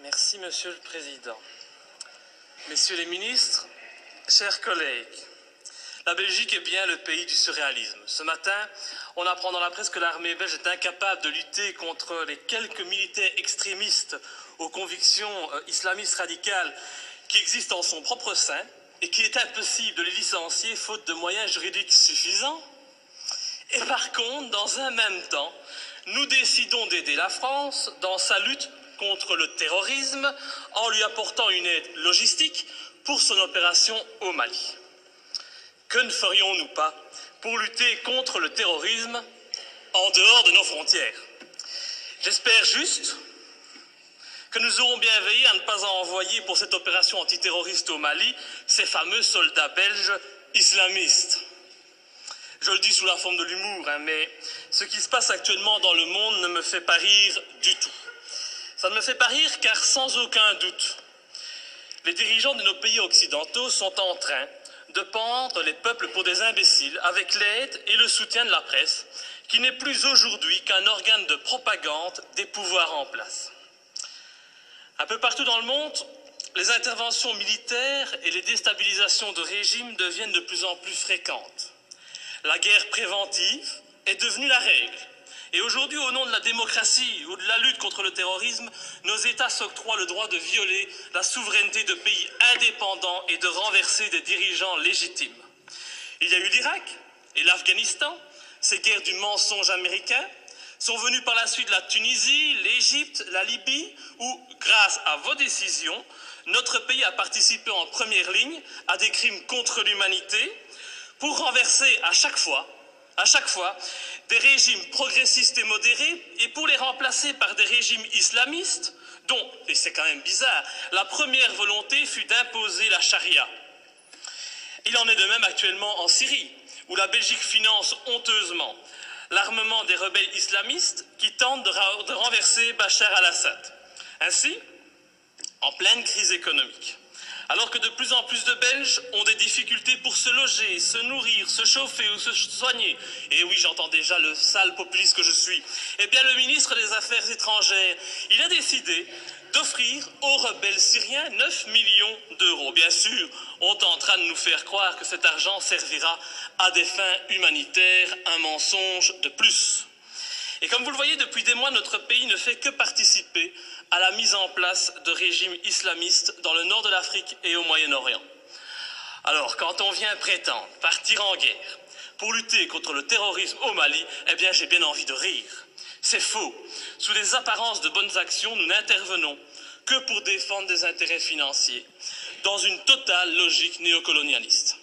Merci, Monsieur le Président. Messieurs les ministres, chers collègues, la Belgique est bien le pays du surréalisme. Ce matin, on apprend dans la presse que l'armée belge est incapable de lutter contre les quelques militaires extrémistes aux convictions islamistes radicales qui existent en son propre sein et qu'il est impossible de les licencier faute de moyens juridiques suffisants. Et par contre, dans un même temps, nous décidons d'aider la France dans sa lutte contre le terrorisme en lui apportant une aide logistique pour son opération au Mali. Que ne ferions-nous pas pour lutter contre le terrorisme en dehors de nos frontières? J'espère juste que nous aurons bien veillé à ne pas envoyer pour cette opération antiterroriste au Mali ces fameux soldats belges islamistes. Je le dis sous la forme de l'humour, mais ce qui se passe actuellement dans le monde ne me fait pas rire du tout. Ça ne me fait pas rire car sans aucun doute, les dirigeants de nos pays occidentaux sont en train de pendre les peuples pour des imbéciles avec l'aide et le soutien de la presse, qui n'est plus aujourd'hui qu'un organe de propagande des pouvoirs en place. Un peu partout dans le monde, les interventions militaires et les déstabilisations de régimes deviennent de plus en plus fréquentes. La guerre préventive est devenue la règle. Et aujourd'hui, au nom de la démocratie ou de la lutte contre le terrorisme, nos États s'octroient le droit de violer la souveraineté de pays indépendants et de renverser des dirigeants légitimes. Il y a eu l'Irak et l'Afghanistan, ces guerres du mensonge américain, sont venues par la suite la Tunisie, l'Égypte, la Libye, où, grâce à vos décisions, notre pays a participé en première ligne à des crimes contre l'humanité pour renverser à chaque fois, des régimes progressistes et modérés et pour les remplacer par des régimes islamistes dont, et c'est quand même bizarre, la première volonté fut d'imposer la charia. Il en est de même actuellement en Syrie, où la Belgique finance honteusement l'armement des rebelles islamistes qui tentent de renverser Bachar al-Assad. Ainsi, en pleine crise économique, alors que de plus en plus de Belges ont des difficultés pour se loger, se nourrir, se chauffer ou se soigner, et oui, j'entends déjà le sale populiste que je suis, eh bien le ministre des Affaires étrangères, il a décidé d'offrir aux rebelles syriens 9 millions d'euros. Bien sûr, on tentera de nous faire croire que cet argent servira à des fins humanitaires, un mensonge de plus. Et comme vous le voyez, depuis des mois, notre pays ne fait que participer à la mise en place de régimes islamistes dans le nord de l'Afrique et au Moyen-Orient. Alors, quand on vient prétendre partir en guerre pour lutter contre le terrorisme au Mali, eh bien, j'ai bien envie de rire. C'est faux. Sous des apparences de bonnes actions, nous n'intervenons que pour défendre des intérêts financiers, dans une totale logique néocolonialiste.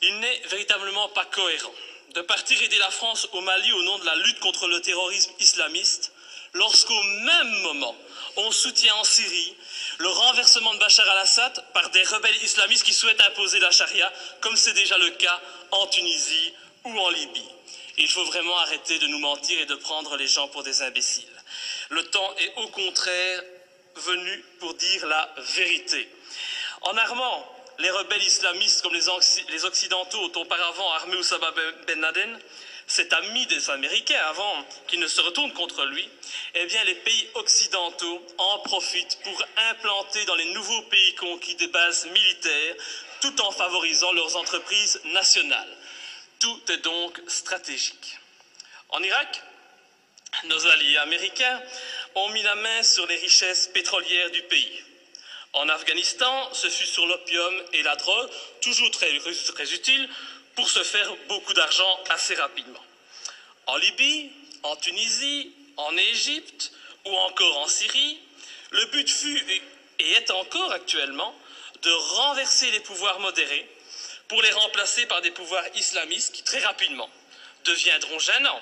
Il n'est véritablement pas cohérent de partir aider la France au Mali au nom de la lutte contre le terrorisme islamiste, lorsqu'au même moment, on soutient en Syrie le renversement de Bachar al-Assad par des rebelles islamistes qui souhaitent imposer la charia, comme c'est déjà le cas en Tunisie ou en Libye. Il faut vraiment arrêter de nous mentir et de prendre les gens pour des imbéciles. Le temps est au contraire venu pour dire la vérité. En armant les rebelles islamistes comme les Occidentaux ont auparavant armé Oussama Ben Laden, cet ami des Américains avant qu'ils ne se retournent contre lui, eh bien les pays occidentaux en profitent pour implanter dans les nouveaux pays conquis des bases militaires tout en favorisant leurs entreprises nationales. Tout est donc stratégique. En Irak, nos alliés américains ont mis la main sur les richesses pétrolières du pays. En Afghanistan, ce fut sur l'opium et la drogue, toujours très utiles, pour se faire beaucoup d'argent assez rapidement. En Libye, en Tunisie, en Égypte ou encore en Syrie, le but fut et est encore actuellement de renverser les pouvoirs modérés pour les remplacer par des pouvoirs islamistes qui très rapidement deviendront gênants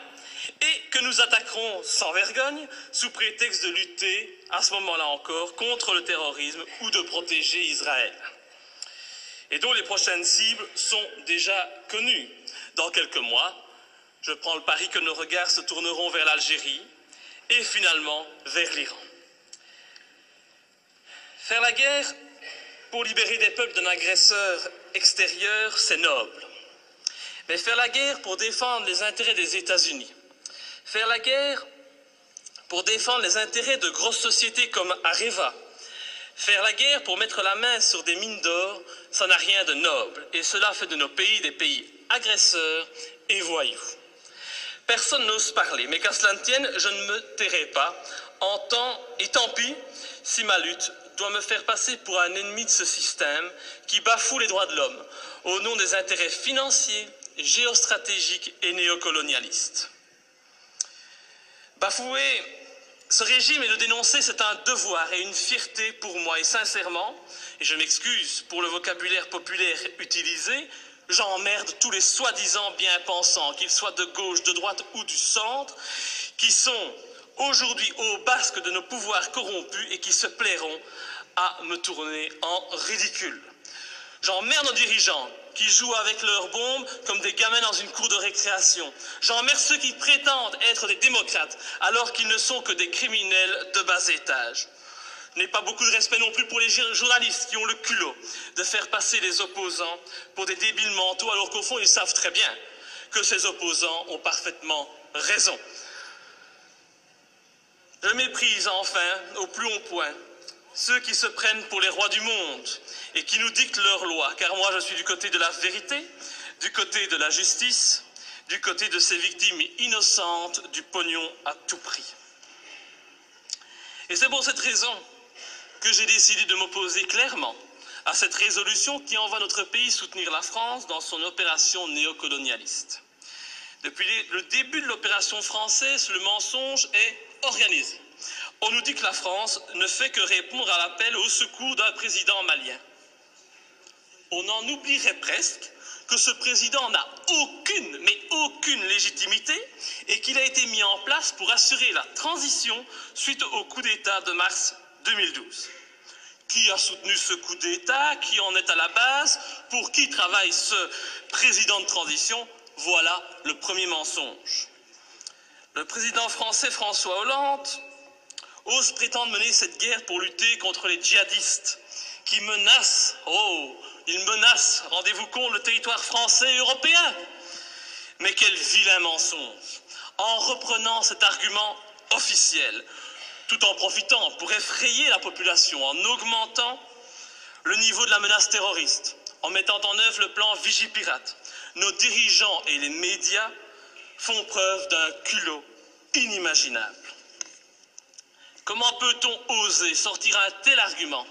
et que nous attaquerons sans vergogne sous prétexte de lutter, à ce moment-là encore, contre le terrorisme ou de protéger Israël. Et dont les prochaines cibles sont déjà connues. Dans quelques mois, je prends le pari que nos regards se tourneront vers l'Algérie et finalement vers l'Iran. Faire la guerre pour libérer des peuples d'un agresseur extérieur, c'est noble. Mais faire la guerre pour défendre les intérêts des États-Unis, faire la guerre pour défendre les intérêts de grosses sociétés comme Areva. Faire la guerre pour mettre la main sur des mines d'or, ça n'a rien de noble, et cela fait de nos pays des pays agresseurs et voyous. Personne n'ose parler, mais qu'à cela ne tienne, je ne me tairai pas, et tant pis si ma lutte doit me faire passer pour un ennemi de ce système qui bafoue les droits de l'homme au nom des intérêts financiers, géostratégiques et néocolonialistes. Bafouer ce régime et le dénoncer, c'est un devoir et une fierté pour moi. Et sincèrement, et je m'excuse pour le vocabulaire populaire utilisé, j'emmerde tous les soi-disant bien-pensants, qu'ils soient de gauche, de droite ou du centre, qui sont aujourd'hui au basque de nos pouvoirs corrompus et qui se plairont à me tourner en ridicule. J'emmerde nos dirigeants qui jouent avec leurs bombes comme des gamins dans une cour de récréation. J'emmerde ceux qui prétendent être des démocrates alors qu'ils ne sont que des criminels de bas étage. Je n'ai pas beaucoup de respect non plus pour les journalistes qui ont le culot de faire passer les opposants pour des débiles mentaux alors qu'au fond ils savent très bien que ces opposants ont parfaitement raison. Je méprise enfin au plus haut point ceux qui se prennent pour les rois du monde et qui nous dictent leurs lois, car moi je suis du côté de la vérité, du côté de la justice, du côté de ces victimes innocentes du pognon à tout prix. Et c'est pour cette raison que j'ai décidé de m'opposer clairement à cette résolution qui envoie notre pays soutenir la France dans son opération néocolonialiste. Depuis le début de l'opération française, le mensonge est organisé. On nous dit que la France ne fait que répondre à l'appel au secours d'un président malien. On en oublierait presque que ce président n'a aucune, mais aucune légitimité et qu'il a été mis en place pour assurer la transition suite au coup d'État de mars 2012. Qui a soutenu ce coup d'État? Qui en est à la base? Pour qui travaille ce président de transition? Voilà le premier mensonge. Le président français François Hollande ose prétendre mener cette guerre pour lutter contre les djihadistes qui menacent, ils menacent, rendez-vous compte, le territoire français et européen. Mais quel vilain mensonge! En reprenant cet argument officiel, tout en profitant pour effrayer la population, en augmentant le niveau de la menace terroriste, en mettant en œuvre le plan Vigipirate, nos dirigeants et les médias font preuve d'un culot inimaginable. Comment peut-on oser sortir un tel argument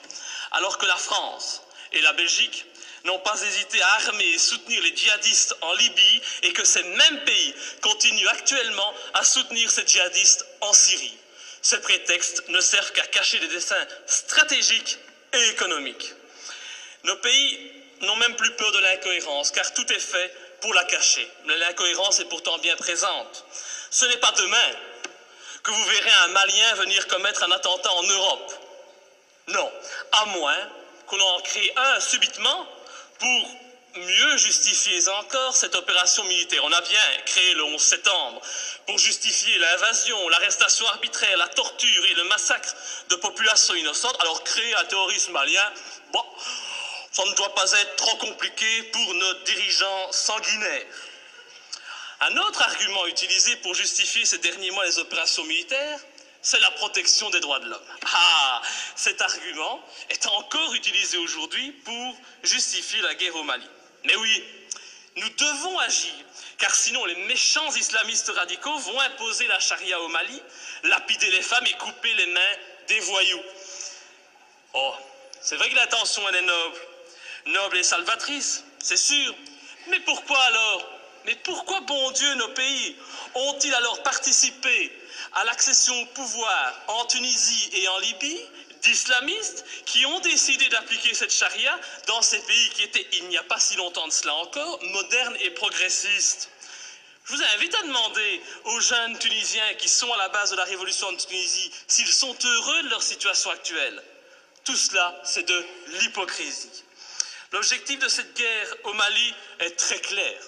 alors que la France et la Belgique n'ont pas hésité à armer et soutenir les djihadistes en Libye et que ces mêmes pays continuent actuellement à soutenir ces djihadistes en Syrie? Ces prétextes ne servent qu'à cacher des desseins stratégiques et économiques. Nos pays n'ont même plus peur de l'incohérence car tout est fait pour la cacher. Mais l'incohérence est pourtant bien présente. Ce n'est pas demain que vous verrez un Malien venir commettre un attentat en Europe. Non, à moins qu'on en crée un subitement pour mieux justifier encore cette opération militaire. On a bien créé le 11 septembre pour justifier l'invasion, l'arrestation arbitraire, la torture et le massacre de populations innocentes. Alors créer un terrorisme malien, bon, ça ne doit pas être trop compliqué pour nos dirigeants sanguinaires. Un autre argument utilisé pour justifier ces derniers mois les opérations militaires, c'est la protection des droits de l'homme. Ah, cet argument est encore utilisé aujourd'hui pour justifier la guerre au Mali. Mais oui, nous devons agir, car sinon les méchants islamistes radicaux vont imposer la charia au Mali, lapider les femmes et couper les mains des voyous. Oh, c'est vrai que l'intention elle est noble, noble et salvatrice, c'est sûr. Mais pourquoi alors? Mais pourquoi, bon Dieu, nos pays ont-ils alors participé à l'accession au pouvoir en Tunisie et en Libye d'islamistes qui ont décidé d'appliquer cette charia dans ces pays qui étaient, il n'y a pas si longtemps de cela encore, modernes et progressistes? Je vous invite à demander aux jeunes Tunisiens qui sont à la base de la révolution de Tunisie s'ils sont heureux de leur situation actuelle. Tout cela, c'est de l'hypocrisie. L'objectif de cette guerre au Mali est très clair.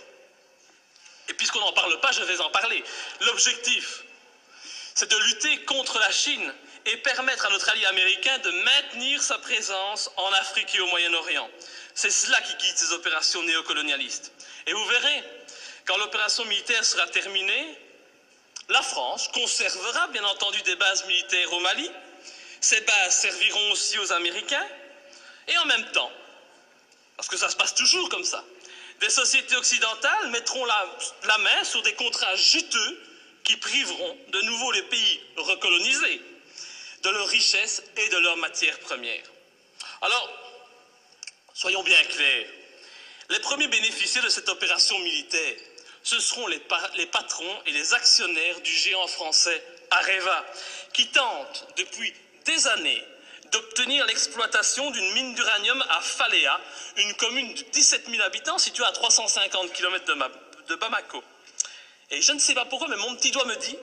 Et puisqu'on n'en parle pas, je vais en parler. L'objectif, c'est de lutter contre la Chine et permettre à notre allié américain de maintenir sa présence en Afrique et au Moyen-Orient. C'est cela qui guide ces opérations néocolonialistes. Et vous verrez, quand l'opération militaire sera terminée, La France conservera bien entendu des bases militaires au Mali. Ces bases serviront aussi aux Américains. Et en même temps, parce que ça se passe toujours comme ça, des sociétés occidentales mettront la main sur des contrats juteux qui priveront de nouveau les pays recolonisés de leurs richesses et de leurs matières premières. Alors, soyons bien clairs, les premiers bénéficiaires de cette opération militaire, ce seront les patrons et les actionnaires du géant français Areva, qui tentent depuis des années d'obtenir l'exploitation d'une mine d'uranium à Faléa, une commune de 17 000 habitants située à 350 km de Bamako. Et je ne sais pas pourquoi, mais mon petit doigt me dit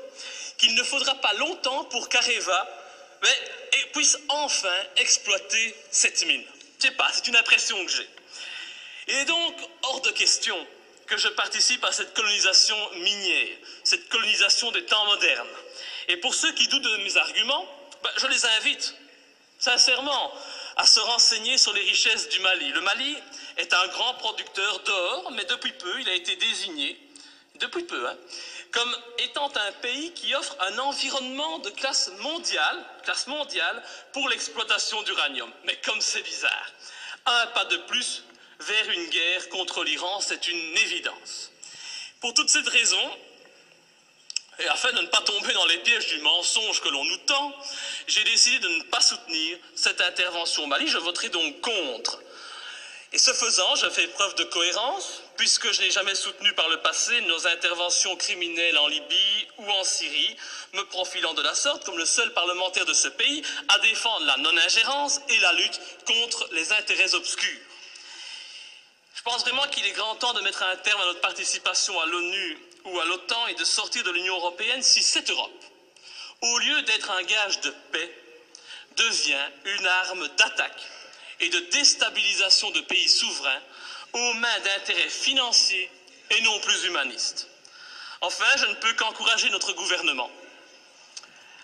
qu'il ne faudra pas longtemps pour qu'Areva puisse enfin exploiter cette mine. Je ne sais pas, c'est une impression que j'ai. Il est donc hors de question que je participe à cette colonisation minière, cette colonisation des temps modernes. Et pour ceux qui doutent de mes arguments, je les invite sincèrement à se renseigner sur les richesses du Mali. Le Mali est un grand producteur d'or, mais depuis peu, il a été désigné, comme étant un pays qui offre un environnement de classe mondiale pour l'exploitation d'uranium. Mais comme c'est bizarre, un pas de plus vers une guerre contre l'Iran, c'est une évidence. Pour toutes ces raisons, et afin de ne pas tomber dans les pièges du mensonge que l'on nous tend, j'ai décidé de ne pas soutenir cette intervention au Mali. Je voterai donc contre. Et ce faisant, je fais preuve de cohérence, puisque je n'ai jamais soutenu par le passé nos interventions criminelles en Libye ou en Syrie, me profilant de la sorte comme le seul parlementaire de ce pays à défendre la non-ingérence et la lutte contre les intérêts obscurs. Je pense vraiment qu'il est grand temps de mettre un terme à notre participation à l'ONU ou à l'OTAN et de sortir de l'Union européenne si cette Europe, au lieu d'être un gage de paix, devient une arme d'attaque et de déstabilisation de pays souverains aux mains d'intérêts financiers et non plus humanistes. Enfin, je ne peux qu'encourager notre gouvernement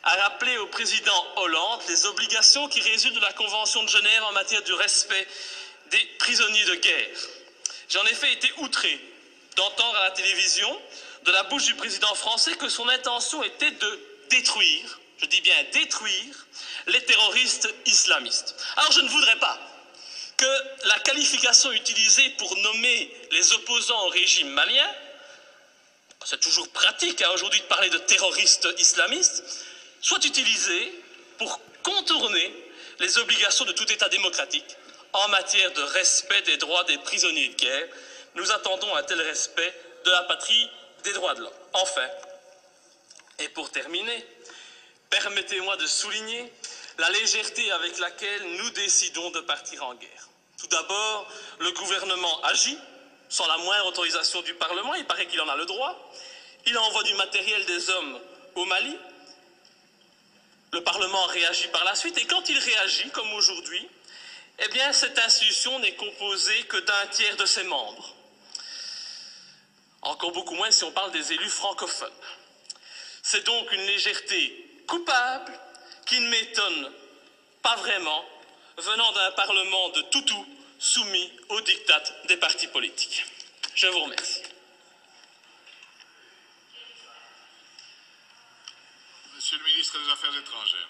à rappeler au président Hollande les obligations qui résultent de la Convention de Genève en matière du respect des prisonniers de guerre. J'ai en effet été outré d'entendre à la télévision, de la bouche du président français, que son intention était de détruire, je dis bien détruire, les terroristes islamistes. Alors je ne voudrais pas que la qualification utilisée pour nommer les opposants au régime malien, c'est toujours pratique aujourd'hui de parler de terroristes islamistes, soit utilisée pour contourner les obligations de tout État démocratique en matière de respect des droits des prisonniers de guerre. Nous attendons un tel respect de la patrie des droits de l'homme. Enfin, et pour terminer, permettez-moi de souligner la légèreté avec laquelle nous décidons de partir en guerre. Tout d'abord, le gouvernement agit sans la moindre autorisation du Parlement, il paraît qu'il en a le droit. Il envoie du matériel, des hommes au Mali. Le Parlement réagit par la suite, et quand il réagit, comme aujourd'hui, eh bien, cette institution n'est composée que d'un tiers de ses membres. Encore beaucoup moins si on parle des élus francophones. C'est donc une légèreté coupable qui ne m'étonne pas vraiment, venant d'un Parlement de toutous soumis aux diktats des partis politiques. Je vous remercie. Monsieur le ministre des Affaires étrangères.